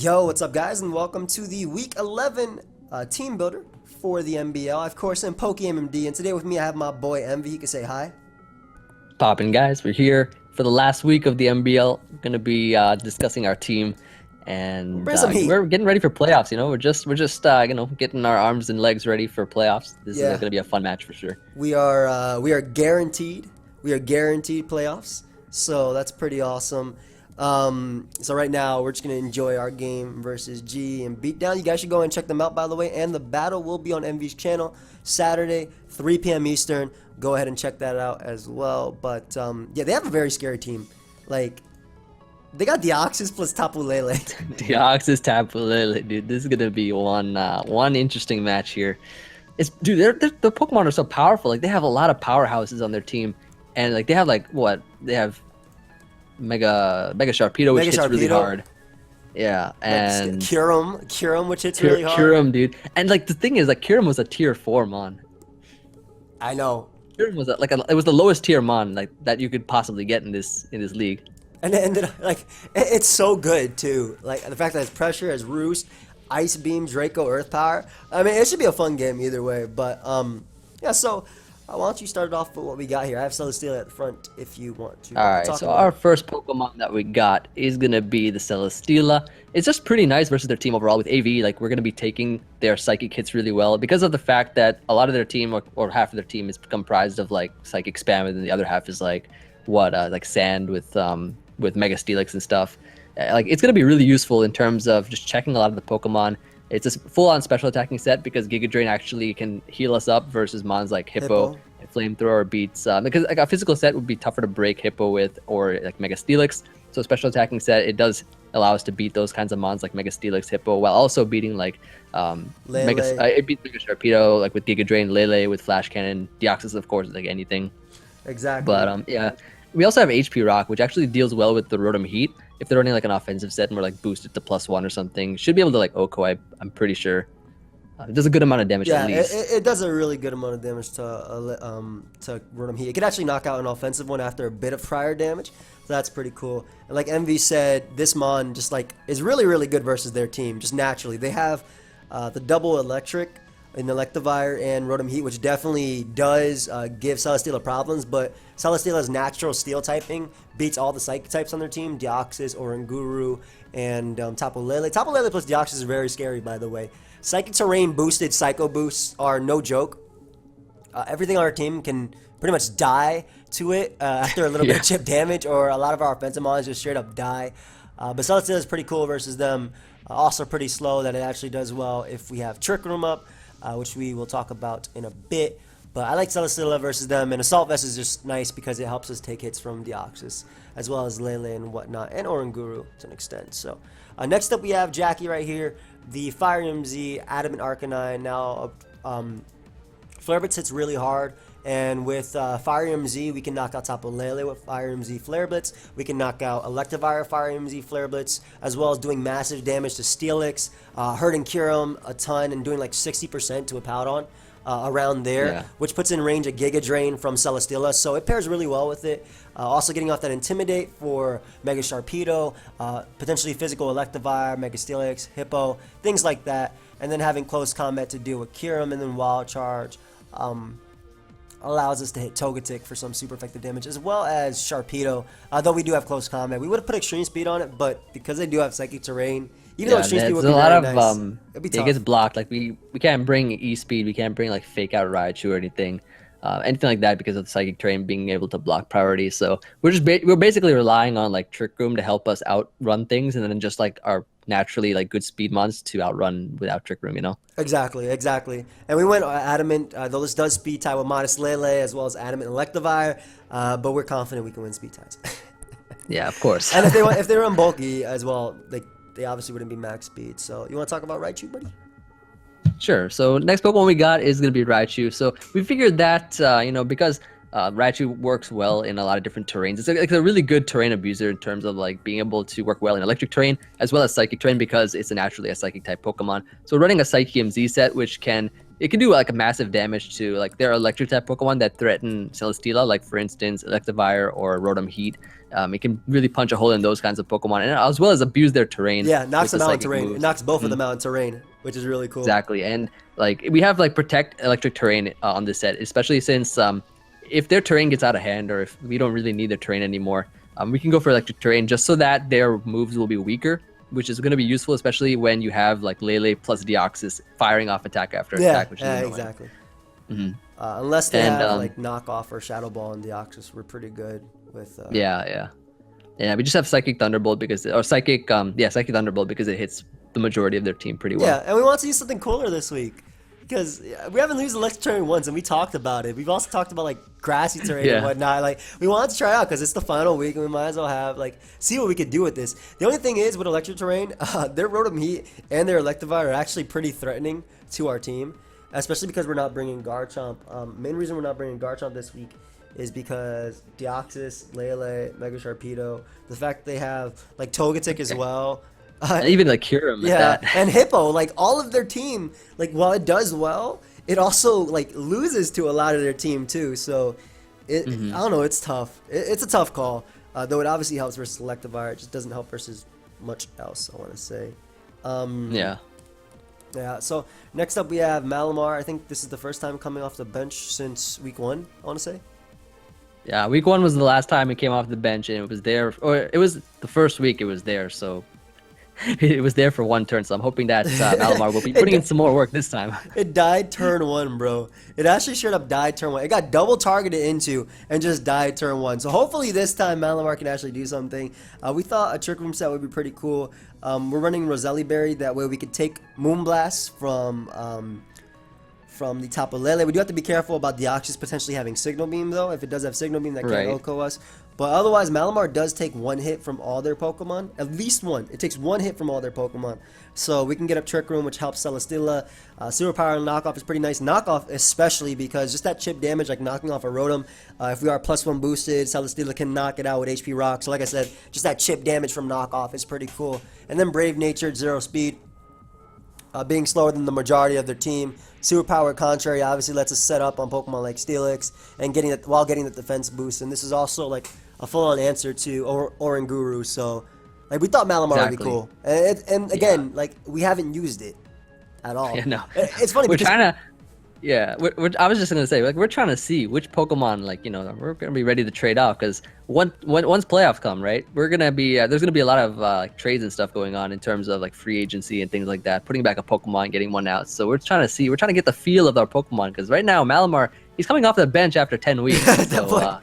Yo, what's up guys, and welcome to the Week 11 team builder for the MBL. Of course, I'm PokeaimMD, and today with me I have my boy Emvee. You can say hi. Poppin' guys, we're here for the last week of the MBL. We're gonna be discussing our team, and Bring some heat. we're getting ready for playoffs. You know, we're just getting our arms and legs ready for playoffs. This is gonna be a fun match for sure. We are guaranteed playoffs, so that's pretty awesome. So right now we're just gonna enjoy our game versus G and Beatdown. You guys should go and check them out, by the way. And the battle will be on Emvee's channel Saturday, 3 p.m. Eastern. Go ahead and check that out as well. But yeah, they have a very scary team. Like, they got Deoxys plus Tapu Lele. Deoxys, Tapu Lele, dude. This is gonna be one interesting match here. The Pokemon are so powerful. Like, they have a lot of powerhouses on their team, and like they have Mega Sharpedo, which hits really hard. Yeah, and like Kyurem, which hits really hard. Kyurem, dude. And like the thing is, like Kyurem was a tier 4 mon. I know. Kyurem was it was the lowest tier mon like that you could possibly get in this league. And it ended up, like, it's so good too. Like the fact that it's Pressure, has Roost, Ice Beam, Draco, Earth Power. I mean, it should be a fun game either way. But yeah. So why don't you start it off with what we got here? I have Celesteela at the front if you want to. All right, so our first Pokemon that we got is going to be the Celesteela. It's just pretty nice versus their team overall. With AV, like, we're going to be taking their Psychic hits really well because of the fact that a lot of their team, or half of their team, is comprised of, like, Psychic Spam, and the other half is, like, like Sand with Mega Steelix and stuff. Like, it's going to be really useful in terms of just checking a lot of the Pokemon. It's a full-on special attacking set because Giga Drain actually can heal us up versus mons like Hippo. And Flamethrower beats because like a physical set would be tougher to break Hippo with, or like Mega Steelix. So a special attacking set, it does allow us to beat those kinds of mons like Mega Steelix, Hippo, while also beating like it beats Mega Sharpedo like with Giga Drain, Lele with Flash Cannon, Deoxys of course, like anything. Exactly. But yeah. We also have HP Rock, which actually deals well with the Rotom Heat. If they're running like an offensive set and we're like boosted to +1 or something, should be able to like Oko, I'm pretty sure. It does a good amount of damage at least. It does a really good amount of damage to Rotom Heat. It can actually knock out an offensive one after a bit of prior damage. So that's pretty cool. And like Emvee said, this mon just like is really, really good versus their team, just naturally. They have the double electric in Electivire and Rotom Heat, which definitely does give Celesteela problems, but Celesteela's natural steel typing beats all the Psychic types on their team, Deoxys, Oranguru, and Tapu Lele. Tapu Lele plus Deoxys is very scary, by the way. Psychic Terrain boosted Psycho boosts are no joke. Everything on our team can pretty much die to it after a little bit of chip damage, or a lot of our offensive mons just straight up die. But Celesteela is pretty cool versus them. Also pretty slow, that it actually does well if we have Trick Room up, which we will talk about in a bit. But I like Celesteela versus them, and Assault Vest is just nice because it helps us take hits from Deoxys, as well as Lele and whatnot, and Oranguru to an extent. So next up we have Jackie right here, the Fire MZ Adamant Arcanine. Now Flare Blitz hits really hard, and with Fire MZ we can knock out Tapu Lele with Fire MZ Flare Blitz. We can knock out Electivire Fire MZ Flare Blitz, as well as doing massive damage to Steelix, hurting Kyurem a ton, and doing like 60% to a Powdon. Around there, which puts in range a Giga Drain from Celesteela, so it pairs really well with it. Also getting off that Intimidate for Mega Sharpedo, potentially physical Electivire, Mega Steelix, Hippo, things like that, and then having close combat to deal with Kyurem, and then Wild Charge allows us to hit Togetic for some super effective damage, as well as Sharpedo. Though we do have close combat, we would have put Extreme Speed on it, but because they do have Psychic Terrain, even though Extreme Speed would be very nice, it'd be tough. It gets blocked. Like we can't bring E-Speed, we can't bring like Fake Out Raichu or anything like that because of the Psychic Terrain being able to block priority. So we're basically relying on like Trick Room to help us outrun things, and then just like our naturally like good speed mons to outrun without Trick Room, you know? Exactly. And we went Adamant, though this does speed tie with Modest Lele, as well as Adamant and Electivire, but we're confident we can win speed ties. Yeah, of course. And if they run bulky as well, they obviously wouldn't be max speed. So you want to talk about Raichu, buddy? Sure. So next Pokemon we got is going to be Raichu. So we figured that, because Raichu works well in a lot of different terrains. It's a really good terrain abuser in terms of like being able to work well in electric terrain as well as psychic terrain because it's naturally a psychic type Pokemon. So running a PokeaimMD set, which can it can do like a massive damage to like there are electric type Pokemon that threaten Celesteela, like for instance Electivire or Rotom Heat. It can really punch a hole in those kinds of Pokemon, and as well as abuse their terrain. Yeah, knocks with them the out in psychic terrain. It moves. knocks both of them out in terrain, which is really cool. Exactly, and like we have like protect electric terrain on this set, especially since if their terrain gets out of hand or if we don't really need their terrain anymore, we can go for electric terrain just so that their moves will be weaker, which is going to be useful, especially when you have like Lele plus Deoxys firing off attack after attack, which is annoying. Exactly. Mm-hmm. Unless they have like knockoff or Shadow Ball and Deoxys, we're pretty good with. Yeah. We just have Psychic Thunderbolt because, or Psychic Thunderbolt because it hits the majority of their team pretty well. Yeah, and we want to use something cooler this week because we haven't used electric terrain once, and we talked about it. We've also talked about like grassy terrain and whatnot. Like we wanted to try it out because it's the final week, and we might as well have like see what we could do with this. The only thing is with electric terrain, their Rotom Heat and their Electivire are actually pretty threatening to our team, especially because we're not bringing Garchomp. Main reason we're not bringing Garchomp this week is because Deoxys, Lele, Mega Sharpedo, the fact they have like Togetic as well. Even like Kyurem. Yeah, and Hippo, like all of their team, like while it does well, it also like loses to a lot of their team too. So, I don't know, it's tough. It's a tough call. Though it obviously helps versus Electivire, it just doesn't help versus much else. I want to say. Yeah. So next up we have Malamar. I think this is the first time coming off the bench since week 1. I want to say. Yeah, week 1 was the last time it came off the bench, and it was there, or it was the first week it was there, so it was there for 1 turn. So I'm hoping that Malamar will be putting in some more work this time. It died turn 1, bro. It actually straight up died turn 1. It got double targeted into and just died turn 1. So hopefully this time Malamar can actually do something. We thought a Trick Room set would be pretty cool. We're running Roselli Berry. That way we could take Moonblast from the Tapu Lele. We do have to be careful about Deoxys potentially having Signal Beam, though. If it does have Signal Beam, that can OHKO us. But otherwise, Malamar does take 1 hit from all their Pokemon. At least 1. It takes 1 hit from all their Pokemon. So we can get up Trick Room, which helps Celesteela. Superpower and Knockoff is pretty nice. Knockoff especially because just that chip damage, like knocking off a Rotom. If we are +1 boosted, Celesteela can knock it out with HP Rock. So like I said, just that chip damage from Knockoff is pretty cool. And then Brave Natured, 0 speed. Being slower than the majority of their team. Superpower Contrary obviously lets us set up on Pokemon like Steelix and while getting the defense boost. And this is also like a full-on answer to Oranguru. So like we thought Malamar would be cool. And again, like we haven't used it at all. Yeah, no. It's funny we're because trying to. Yeah, I was just gonna say, like, we're trying to see which Pokemon, like, you know, we're gonna be ready to trade off because once playoffs come, right, we're gonna be there's gonna be a lot of like trades and stuff going on in terms of like free agency and things like that, putting back a Pokemon, getting one out. So we're trying to get the feel of our Pokemon because right now Malamar, he's coming off the bench after 10 weeks. So,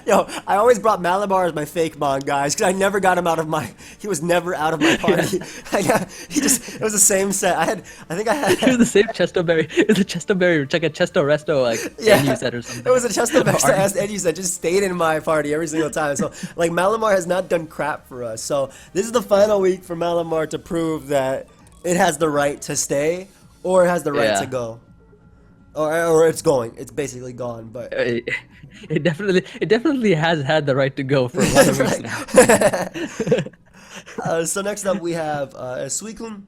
yo, I always brought Malamar as my fake Mon, guys, because I never got him out of my. He was never out of my party. It was the same set. I think I had. It was the same Chestoberry. It was a Chestoberry, like a Chesto Resto, like NU set or something. It was a Chestoberry NU set, just stayed in my party every single time. So like Malamar has not done crap for us. So this is the final week for Malamar to prove that it has the right to stay or it has the right to go. Or it's going. It's basically gone. But it definitely has had the right to go for a lot of weeks now. So next up we have Suicune.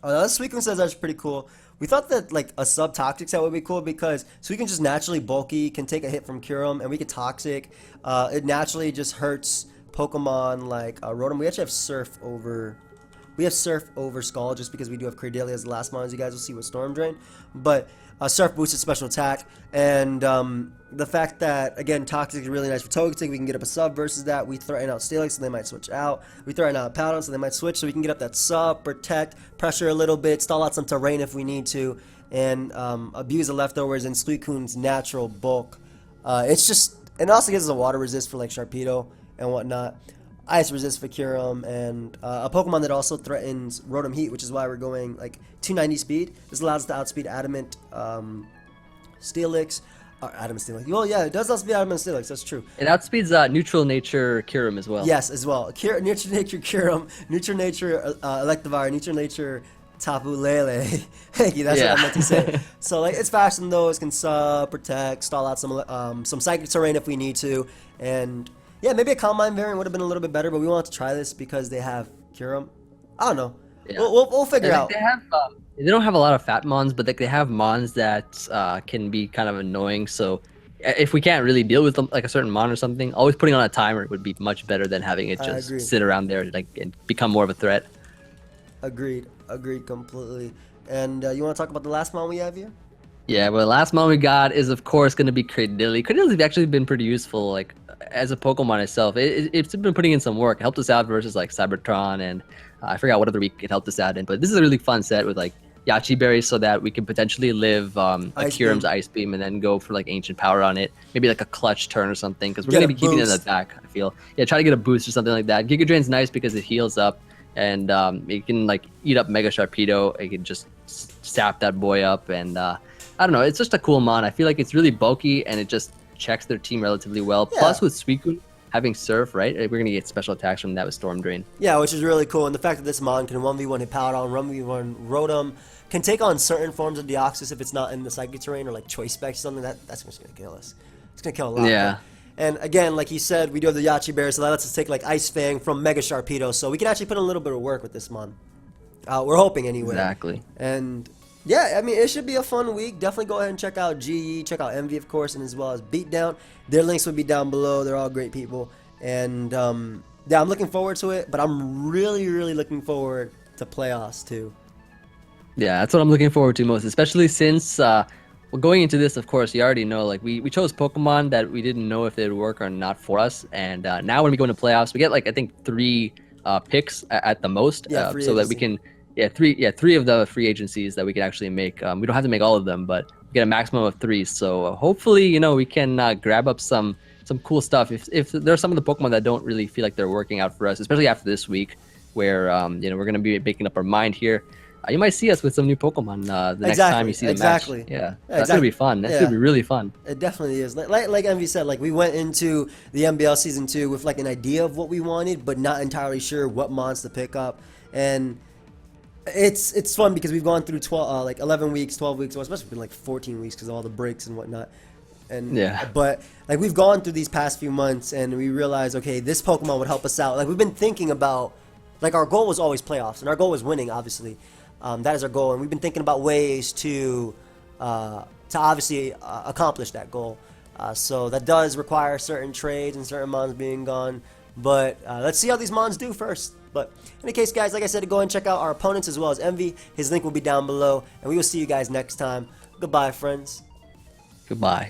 Suicune says that's pretty cool. We thought that like a sub-toxic set would be cool because Suicune's just naturally bulky, can take a hit from Kyurem, and we get toxic. It naturally just hurts Pokemon like Rotom. We actually have Surf over. We have Surf over Scald just because we do have Cradily as the last mon, as you guys will see with Storm Drain. But Surf boosted special attack, and the fact that, again, Toxic is really nice for Togetic. We can get up a sub versus that. We threaten out Steelix, so they might switch out. We threaten out Powdon, so they might switch, so we can get up that sub, protect, pressure a little bit, stall out some terrain if we need to, and abuse the leftovers and Suicune's natural bulk. It's just, and it also gives us a water resist for like Sharpedo and whatnot. Ice resist for Kyurem, and a Pokemon that also threatens Rotom Heat, which is why we're going like 290 speed. This allows us to outspeed Adamant, Steelix, Adamant Steelix. Well, yeah, it does outspeed Adamant Steelix. That's true. It outspeeds Neutral Nature Kyurem as well. Yes, as well. Neutral Nature Kyurem, Neutral Nature Electivire, Neutral Nature Tapu Lele. Thank you. That's what I meant to say. So like, it's faster than those. Can sub, protect, stall out some psychic terrain if we need to, and yeah, maybe a Calm Mind variant would have been a little bit better, but we wanted to try this because they have Kyurem. I don't know. Yeah. We'll figure And, out. they don't have a lot of fat mons, but like they have mons that can be kind of annoying. So if we can't really deal with them, like a certain mon or something, always putting on a timer would be much better than having it I just agree. sit around there like and become more of a threat. Agreed completely. And you want to talk about the last mon we have here? Yeah, well, the last mon we got is of course going to be Cradilly. Cradilly's actually been pretty useful, like as a Pokemon itself. It's been putting in some work. It helped us out versus like Cybertron, and I forgot what other week it helped us out in. But this is a really fun set with like Yachi berries, so that we can potentially live Kyurem's Ice Beam and then go for like Ancient Power on it. Maybe like a clutch turn or something, because we're going to be keeping it in the back, I feel. Yeah, try to get a boost or something like that. Giga Drain's nice because it heals up, and it can like eat up Mega Sharpedo. It can just sap that boy up, and I don't know. It's just a cool mon. I feel like it's really bulky, and it just checks their team relatively well. Yeah. Plus, with Suicune having Surf, right? We're going to get special attacks from that with Storm Drain. Yeah, which is really cool. And the fact that this mon can 1v1 hit Powdon, 1v1 Rotom, can take on certain forms of Deoxys if it's not in the Psychic Terrain or like Choice Specs or something, that's just going to kill us. It's going to kill a lot. Yeah. And again, like he said, we do have the Yachi Bear, so that lets us take like Ice Fang from Mega Sharpedo, so we can actually put in a little bit of work with this mon. We're hoping anyway. Exactly. And yeah, I mean, it should be a fun week. Definitely go ahead and check out GE, check out Emvee, of course, and as well as Beatdown. Their links will be down below. They're all great people. And yeah, I'm looking forward to it, but I'm really, really looking forward to playoffs too. Yeah, that's what I'm looking forward to most, especially since well, going into this, of course, you already know, like we chose Pokemon that we didn't know if they would work or not for us, and now when we go into playoffs, we get like I think 3 picks at the most, so that we can three of the free agencies that we can actually make. We don't have to make all of them, but we get a maximum of 3. So hopefully, we can grab up some cool stuff. If there are some of the Pokemon that don't really feel like they're working out for us, especially after this week, where we're gonna be making up our mind here. You might see us with some new Pokemon the next time you see the match. Yeah, that's gonna be fun. That's gonna be really fun. It definitely is. Like Emvee said, like we went into the MBL season 2 with like an idea of what we wanted, but not entirely sure what mons to pick up. And it's fun because we've gone through 11 weeks, 12 weeks, or especially been like 14 weeks because of all the breaks and whatnot. And yeah, but like we've gone through these past few months and we realized, okay, this Pokemon would help us out. Like we've been thinking about, like our goal was always playoffs, and our goal was winning, obviously. That is our goal, and we've been thinking about ways to obviously accomplish that goal. So that does require certain trades and certain mons being gone. But let's see how these mons do first. But in any case, guys, like I said, go and check out our opponents as well as Emvee. His link will be down below, and we will see you guys next time. Goodbye, friends. Goodbye.